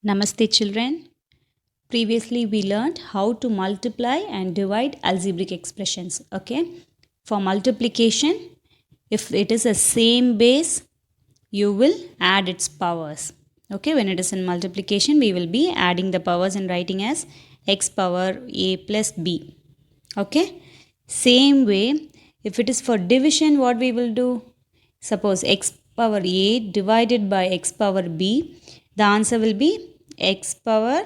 Namaste children. Previously we learned how to multiply and divide algebraic expressions. Okay. For multiplication, if it is a same base, you will add its powers. Okay. When it is in multiplication, we will be adding the powers and writing as x power a plus b. Okay. Same way, if it is for division, what we will do? Suppose x power a divided by x power b, the answer will be x power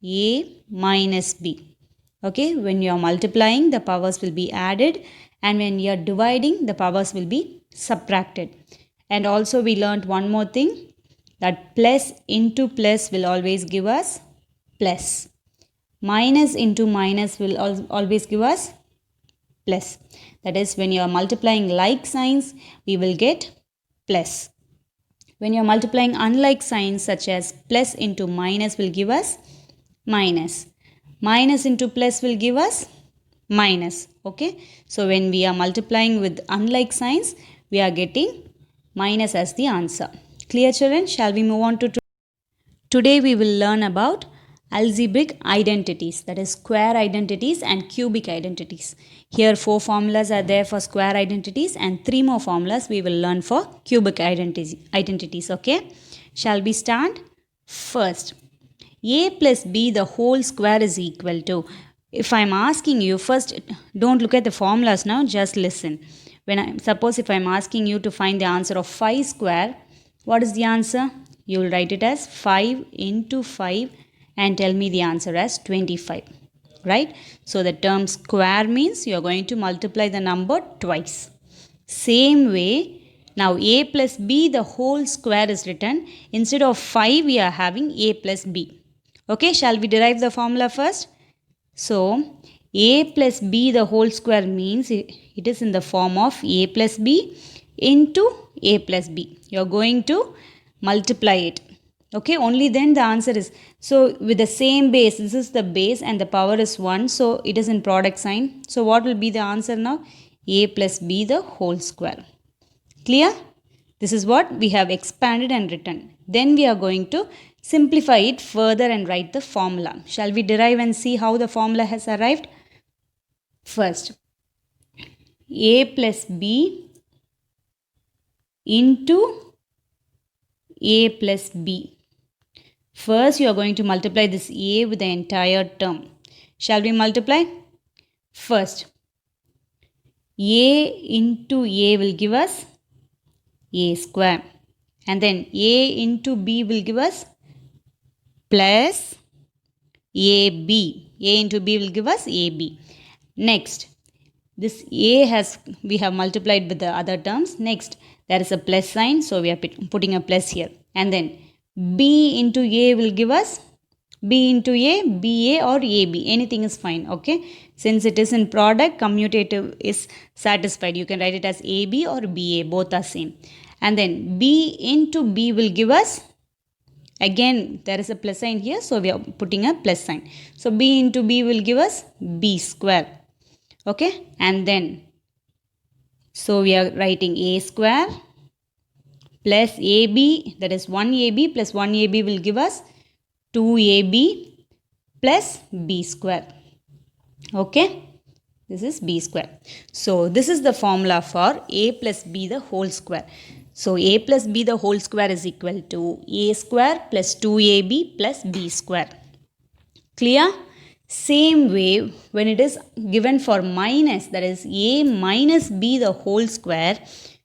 a minus b. Okay, when you are multiplying, the powers will be added, and when you are dividing, the powers will be subtracted. And also we learnt one more thing, that plus into plus will always give us plus. Minus into minus will always give us plus. That is, when you are multiplying like signs, we will get plus. When you are multiplying unlike signs such as plus into minus will give us minus. Minus into plus will give us minus. Okay. So when we are multiplying with unlike signs, we are getting minus as the answer. Clear children? Shall we move on to today we will learn about algebraic identities, that is square identities and cubic identities. Here 4 formulas are there for square identities and 3 more formulas we will learn for cubic identities. Okay. Shall we start? First, a plus b the whole square is equal to. If I am asking you, first don't look at the formulas now, just listen. Suppose if I am asking you to find the answer of 5 square, what is the answer? You will write it as 5 into 5 and tell me the answer as 25. Right? So the term square means you are going to multiply the number twice. Same way, now a plus b the whole square is written. Instead of 5, we are having a plus b. Okay, shall we derive the formula first? So, a plus b the whole square means it is in the form of a plus b into a plus b. You are going to multiply it. Okay, only then the answer is, so with the same base, this is the base and the power is 1, so it is in product sign. So what will be the answer now? A plus b the whole square. Clear? This is what we have expanded and written. Then we are going to simplify it further and write the formula. Shall we derive and see how the formula has arrived? First, a plus b into a plus b. First, you are going to multiply this a with the entire term. Shall we multiply? First, a into a will give us a square. And then a into b will give us plus ab. A into b will give us ab. Next, this a we have multiplied with the other terms. Next, there is a plus sign, so we are putting a plus here. And then b into a will give us b into a, ba or ab. Anything is fine. Okay. Since it is in product, commutative is satisfied. You can write it as ab or ba. Both are same. And then b into b will give us, again there is a plus sign here, so we are putting a plus sign. So b into b will give us b square. Okay. And then, so we are writing a square plus ab, that is 1ab plus 1ab will give us 2ab plus b square. Okay. This is b square. So this is the formula for a plus b the whole square. So a plus b the whole square is equal to a square plus 2ab plus b square. Clear? Same way, when it is given for minus, that is a minus b the whole square,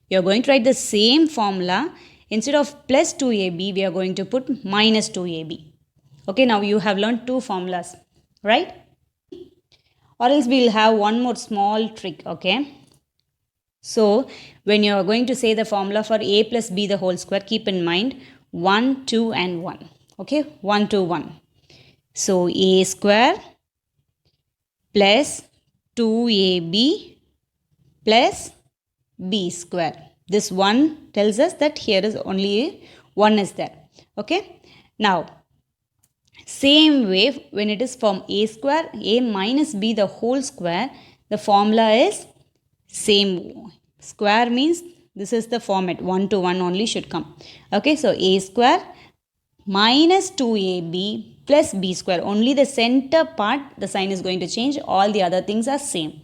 you are going to write the same formula. Instead of plus 2ab, we are going to put minus 2ab. Okay, now you have learned 2 formulas, right? Or else we will have one more small trick, okay? So, when you are going to say the formula for a plus b the whole square, keep in mind 1, 2 and 1. Okay, 1, 2, 1. So, a square plus 2ab plus b square. This 1 tells us that here is only 1 is there. Okay. Now, same way, when it is from a square, a minus b the whole square, the formula is same. Square means this is the format, 1 to 1 only should come. Okay, so a square minus 2ab plus b square. Only the center part, the sign is going to change. All the other things are same.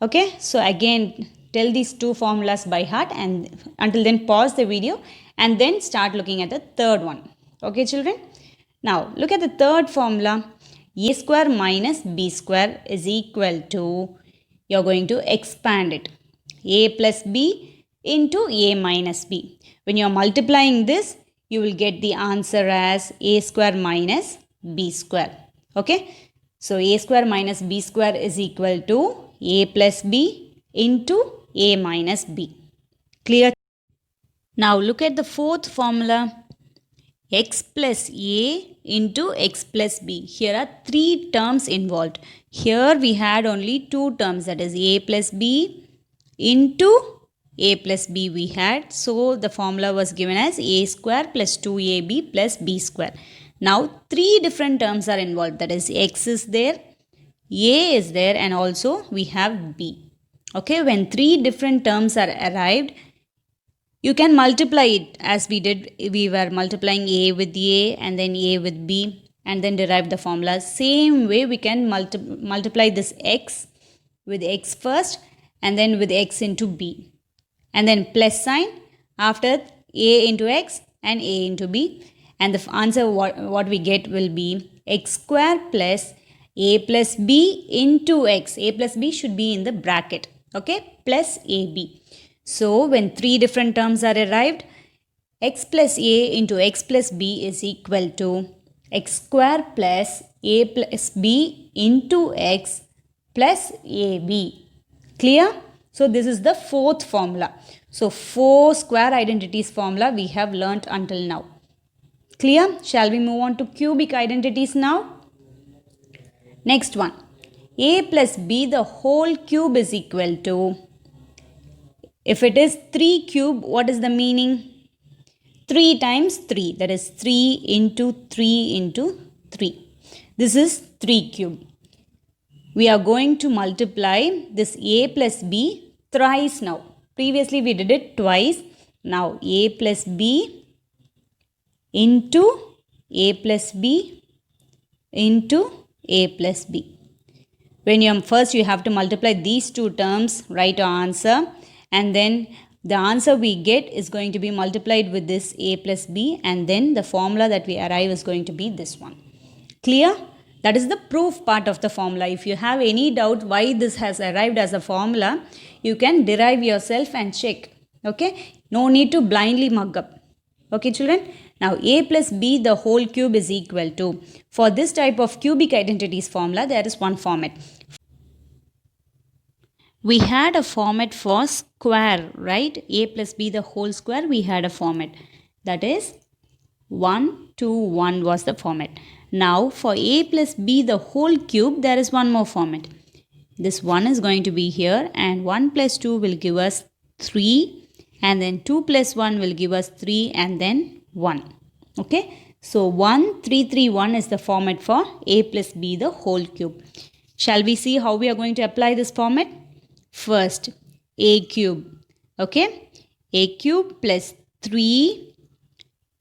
Okay, so again, tell these two formulas by heart, and until then pause the video and then start looking at the third one. Okay, children. Now, look at the third formula. A square minus b square is equal to, you're going to expand it. A plus b into a minus b. When you're multiplying this, you will get the answer as a square minus b square. Okay. So, a square minus b square is equal to a plus b into a minus b. Clear? Now, look at the fourth formula. X plus a into x plus b. Here are three terms involved. Here we had only two terms, that is a plus b into a plus b we had. So the formula was given as a square plus 2ab plus b square. Now three different terms are involved, that is x is there, a is there, and also we have b. Okay, when three different terms are arrived, you can multiply it as we did. We were multiplying a with a and then a with b and then derive the formula. Same way we can multiply this x with x first and then with x into b. And then plus sign after a into x and a into b. And the answer what we get will be x square plus a plus b into x. A plus b should be in the bracket. Okay, plus ab. So, when three different terms are arrived, x plus a into x plus b is equal to x square plus a plus b into x plus ab. Clear? So, this is the fourth formula. So, four square identities formula we have learnt until now. Clear? Shall we move on to cubic identities now? Next one. A plus b the whole cube is equal to, if it is 3 cube, what is the meaning? 3 times 3, that is 3 into 3 into 3. This is 3 cube. We are going to multiply this a plus b thrice now. Previously we did it twice. Now a plus b into a plus b into a plus b. When you first you have to multiply these two terms, write your answer. And then the answer we get is going to be multiplied with this a plus b, and then the formula that we arrive is going to be this one. Clear? That is the proof part of the formula. If you have any doubt why this has arrived as a formula, you can derive yourself and check. Okay? No need to blindly mug up. Okay, children? Now, a plus b the whole cube is equal to, for this type of cubic identities formula, there is one format. We had a format for square, right? A plus b the whole square, we had a format. That is 1, 2, 1 was the format. Now, for a plus b the whole cube, there is one more format. This 1 is going to be here, and 1 plus 2 will give us 3, and then 2 plus 1 will give us 3, and then 1. Okay? So, 1, 3, 3, 1 is the format for a plus b the whole cube. Shall we see how we are going to apply this format? First, a cube, okay, a cube plus 3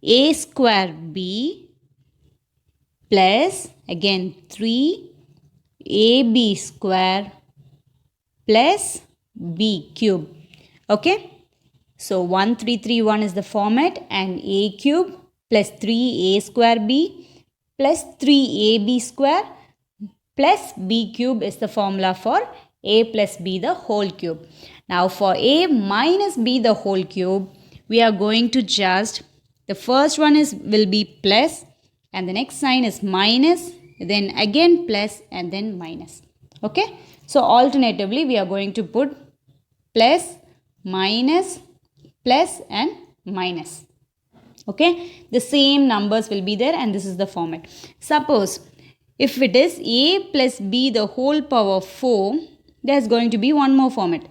a square b plus again 3 ab square plus b cube, okay. So, 1, 3, 3, 1 is the format, and a cube plus 3 a square b plus 3 ab square plus b cube is the formula for a plus b the whole cube. Now for a minus b the whole cube, we are going to just, the first one will be plus, and the next sign is minus, then again plus, and then minus. Okay. So alternatively we are going to put plus, minus, plus and minus. Okay. The same numbers will be there, and this is the format. Suppose if it is a plus b the whole power 4, there is going to be one more format.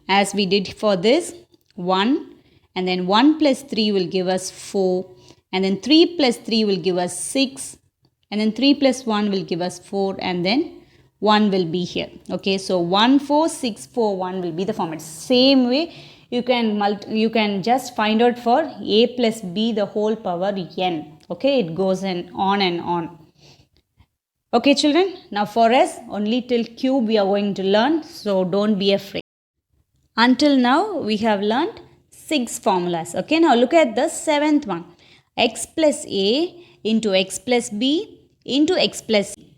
As we did for this, 1, and then 1 plus 3 will give us 4, and then 3 plus 3 will give us 6, and then 3 plus 1 will give us 4, and then 1 will be here. Okay, so 1, 4, 6, 4, 1 will be the format. Same way, you can just find out for a plus b the whole power n. Okay, it goes on and on. Okay, children, now for us, only till cube we are going to learn, so don't be afraid. Until now, we have learned 6 formulas. Okay, now look at the 7th one. X plus A into X plus B into X plus C.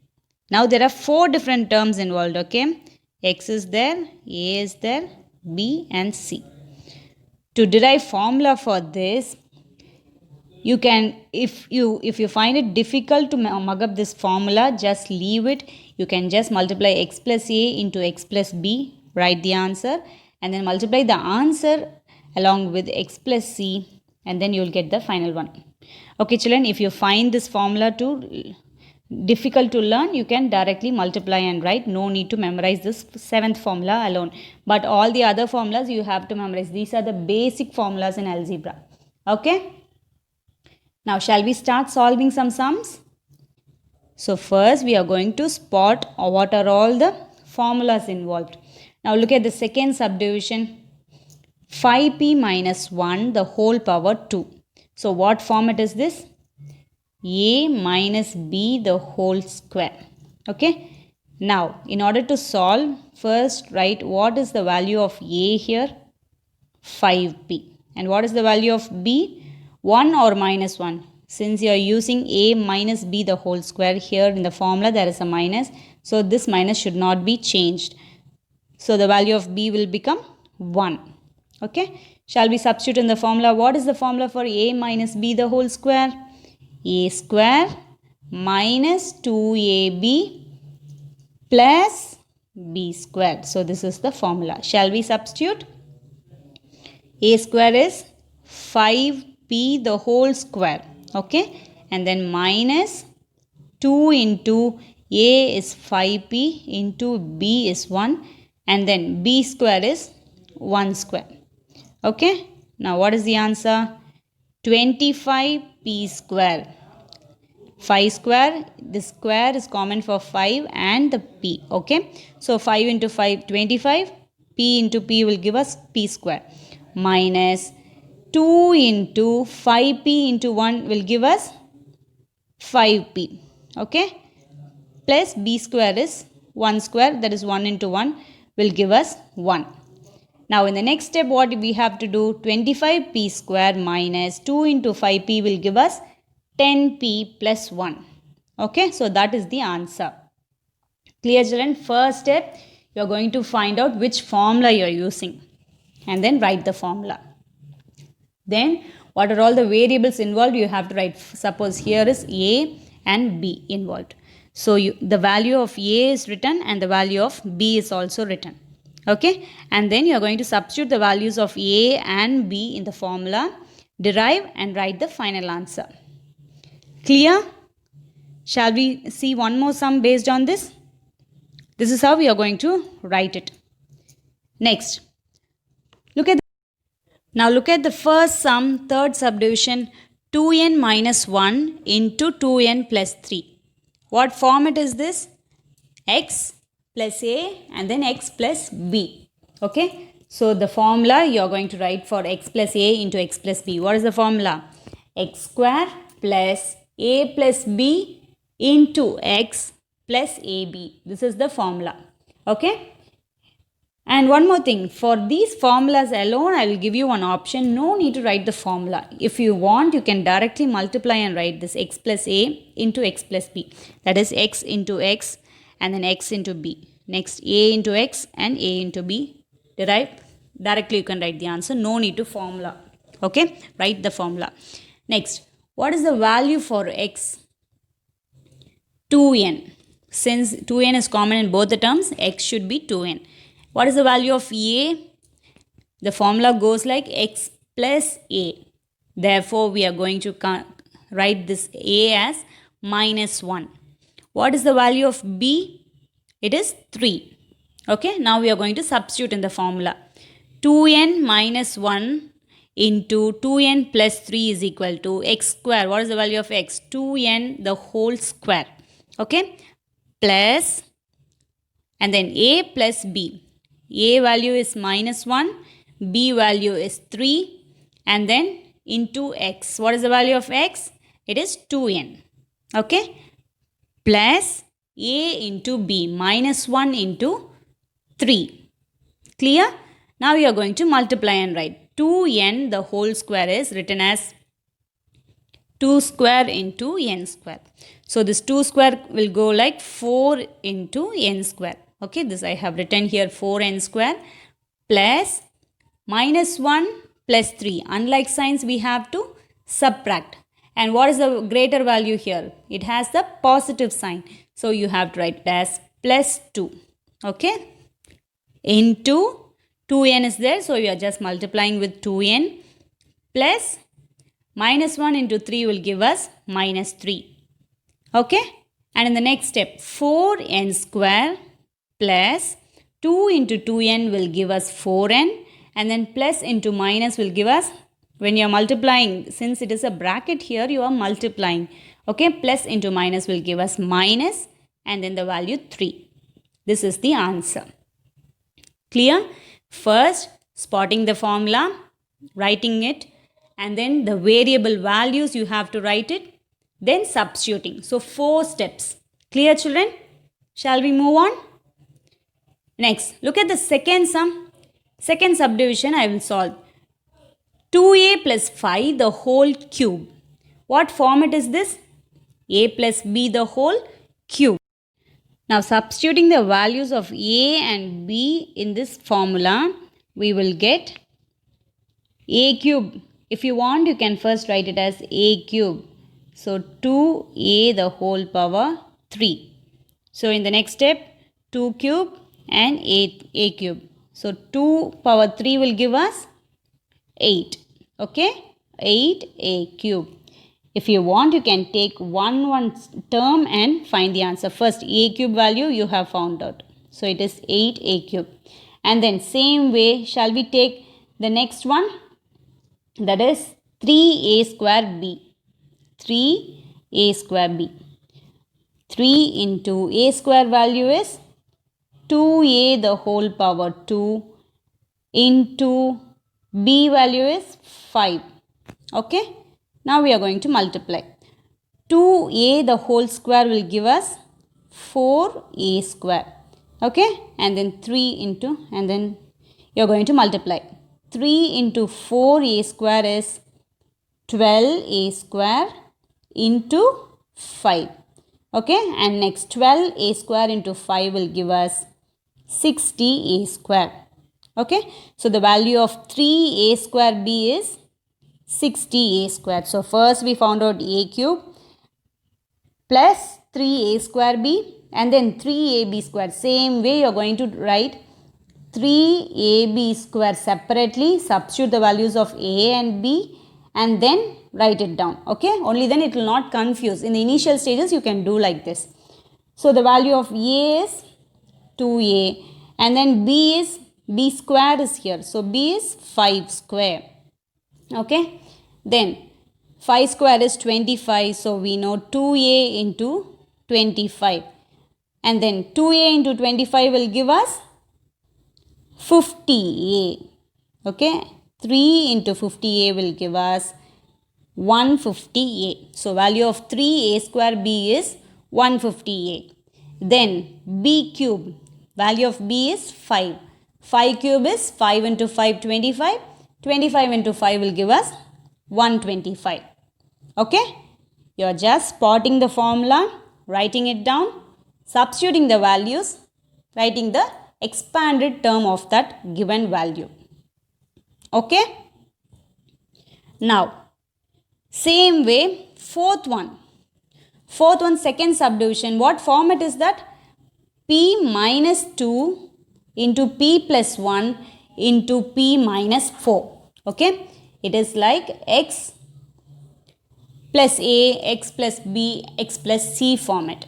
Now there are 4 different terms involved, okay? X is there, A is there, B and C. To derive formula for this, you can, if you find it difficult to mug up this formula, just leave it. You can just multiply X plus A into X plus B, write the answer, and then multiply the answer along with X plus C, and then you will get the final one. Okay, children, if you find this formula too difficult to learn, you can directly multiply and write. No need to memorize this 7th formula alone. But all the other formulas you have to memorize. These are the basic formulas in algebra. Okay. Now, shall we start solving some sums? So, first we are going to spot what are all the formulas involved. Now, look at the second subdivision. 5p minus 1 the whole power 2. So, what format is this? A minus b the whole square. Okay. Now, in order to solve, first write what is the value of a here? 5p. And what is the value of b? 1 or minus 1. Since you are using a minus b the whole square, here in the formula there is a minus. So this minus should not be changed. So the value of b will become 1. Okay. Shall we substitute in the formula? What is the formula for a minus b the whole square? A square minus 2ab plus b squared. So this is the formula. Shall we substitute? A square is 5p the whole square. Okay. And then minus 2 into a is 5p into b is 1. And then b square is 1 square. Okay. Now what is the answer? 25p square. 5 square, this square is common for 5 and the p. Okay. So 5 into 5, 25. P into p will give us p square. Minus 2 into 5p into 1 will give us 5p. Okay. Plus b square is 1 square, that is 1 into 1 will give us 1. Now in the next step what we have to do? 25p square minus 2 into 5p will give us 10p plus 1. Okay. So that is the answer. Clear, children? First step, you are going to find out which formula you are using and then write the formula. Then what are all the variables involved? You have to write. Suppose here is a and b involved. So the value of a is written and the value of b is also written. Okay. And then you are going to substitute the values of a and b in the formula, derive and write the final answer. Clear? Shall we see one more sum based on this? This is how we are going to write it. Next, now look at the first sum, third subdivision, 2n minus 1 into 2n plus 3. What format is this? X plus a and then x plus b. Okay. So the formula you are going to write for x plus a into x plus b. What is the formula? X square plus a plus b into x plus ab. This is the formula. Okay. And one more thing, for these formulas alone, I will give you one option. No need to write the formula. If you want, you can directly multiply and write this x plus a into x plus b. That is x into x and then x into b. Next, a into x and a into b. Derive. Directly you can write the answer. No need to formula. Okay. Write the formula. Next, what is the value for x? 2n. Since 2n is common in both the terms, x should be 2n. What is the value of a? The formula goes like x plus a. Therefore, we are going to write this a as minus 1. What is the value of b? It is 3. Okay. Now, we are going to substitute in the formula. 2n minus 1 into 2n plus 3 is equal to x square. What is the value of x? 2n the whole square. Okay. Plus and then a plus b. A value is minus 1, b value is 3 and then into x. What is the value of x? it is 2n. Okay, plus a into b minus 1 into 3. Clear? Now we are going to multiply and write 2n the whole square is written as 2 square into n square. So this 2 square will go like 4 into n square. Okay, this I have written here 4n square plus minus 1 plus 3. Unlike signs, we have to subtract. And what is the greater value here? It has the positive sign. So you have to write it as plus 2. Okay, into 2n is there, so you are just multiplying with 2n plus minus 1 into 3 will give us minus 3. Okay, and in the next step 4n square plus 2 into 2n will give us 4n, and then plus into minus will give us, when you are multiplying, since it is a bracket here, you are multiplying. Okay, plus into minus will give us minus, and then the value 3. This is the answer. Clear? First, spotting the formula, writing it, and then the variable values you have to write it, then substituting. So 4 steps. Clear, children? Shall we move on? Next, look at the second sum. Second subdivision I will solve. 2a plus 5 the whole cube. What format is this? A plus b the whole cube. Now substituting the values of a and b in this formula, we will get a cube. If you want, you can first write it as a cube. So 2a the whole power 3. So in the next step, 2 cube and a cube. So 2 power 3 will give us 8. Okay, 8a cube. If you want, you can take one term and find the answer. First, a cube value you have found out. So it is 8a cube. And then same way, shall we take the next one? That is 3a square b. 3a square b. 3 into a square value is 2a the whole power 2 into b value is 5. Okay. Now we are going to multiply. 2a the whole square will give us 4a square. Okay. And then 3 into, and then you are going to multiply. 3 into 4a square is 12a square into 5. Okay. And next 12a square into 5 will give us 60a square. Okay. So the value of 3a square b is 60a square. So first we found out a cube plus 3a square b and then 3ab square. Same way you are going to write 3ab square separately, substitute the values of a and b and then write it down. Okay, only then it will not confuse. In the initial stages you can do like this. So the value of a is 2a and then b square is here. So b is 5 square. Okay, then 5 square is 25. So we know 2a into 25. And then 2a into 25 will give us 50a. Okay, 3 into 50a will give us 150a. So value of 3a square b is 150a. Then b cube, value of b is 5. 5 cube is 5 into 5, 25. 25 into 5 will give us 125. Okay, you are just spotting the formula, writing it down, substituting the values, writing the expanded term of that given value. Okay, now same way fourth one, second subdivision. What format is that? P minus 2 into p plus 1 into p minus 4. Okay, it is like x plus a, x plus b, x plus c format.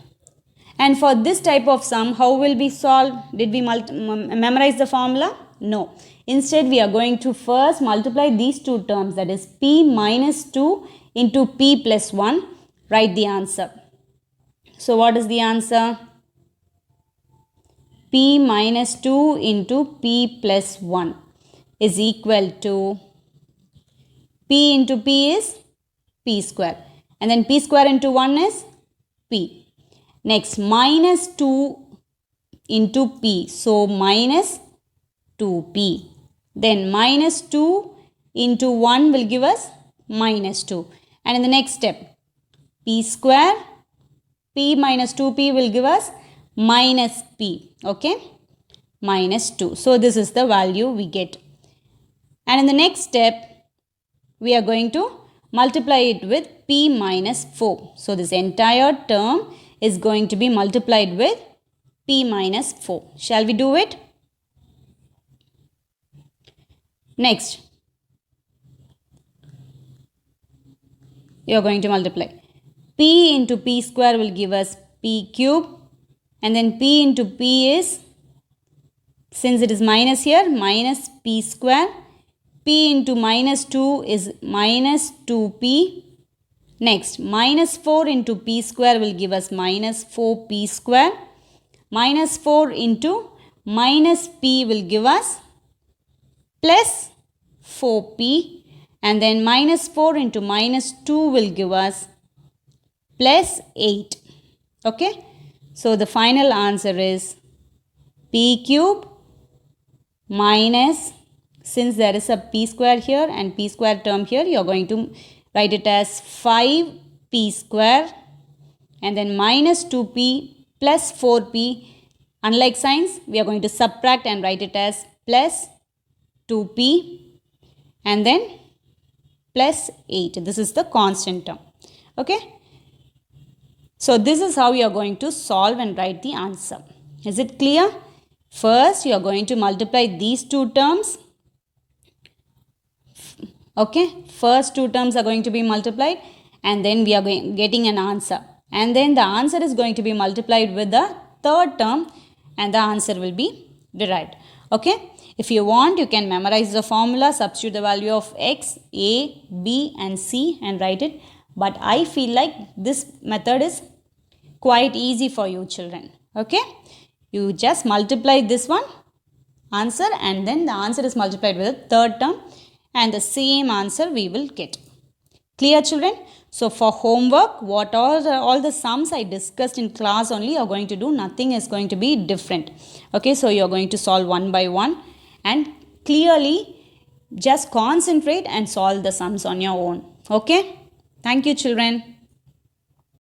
And for this type of sum, how will we solve? Did we memorize the formula? No. Instead, we are going to first multiply these two terms, that is p minus 2 into p plus 1. Write the answer. So what is the answer? P minus 2 into p plus 1 is equal to p into p is p square and then p square into 1 is p. Next, minus 2 into p, so minus 2p. Then minus 2 into 1 will give us minus 2. And in the next step, p square, p minus 2p will give us minus p, okay, minus 2. So this is the value we get. And in the next step, we are going to multiply it with p minus 4. So this entire term is going to be multiplied with p minus 4. Shall we do it? Next, you are going to multiply. P into p square will give us p cube, and then p into p is, since it is minus here, minus p square. P into minus 2 is minus 2p. Next, minus 4 into p square will give us minus 4p square. Minus 4 into minus p will give us plus 4p. And then minus 4 into minus 2 will give us plus 8. Okay. So the final answer is p cube minus, since there is a p square here and p square term here, you are going to write it as 5p square, and then minus 2p plus 4p. Unlike signs, we are going to subtract and write it as plus 2p and then plus 8. This is the constant term. Okay. So this is how you are going to solve and write the answer. Is it clear? First, you are going to multiply these two terms. Okay. First two terms are going to be multiplied, and then we are getting an answer. And then the answer is going to be multiplied with the third term, and the answer will be derived. Okay. If you want, you can memorize the formula, substitute the value of x, a, b and c and write it. But I feel like this method is quite easy for you children. Okay. You just multiply this one answer, and then the answer is multiplied with the third term, and the same answer we will get. Clear children? So for homework, what all the sums I discussed in class only you are going to do. Nothing is going to be different. Okay. So you are going to solve one by one, and clearly just concentrate and solve the sums on your own. Okay. Thank you children.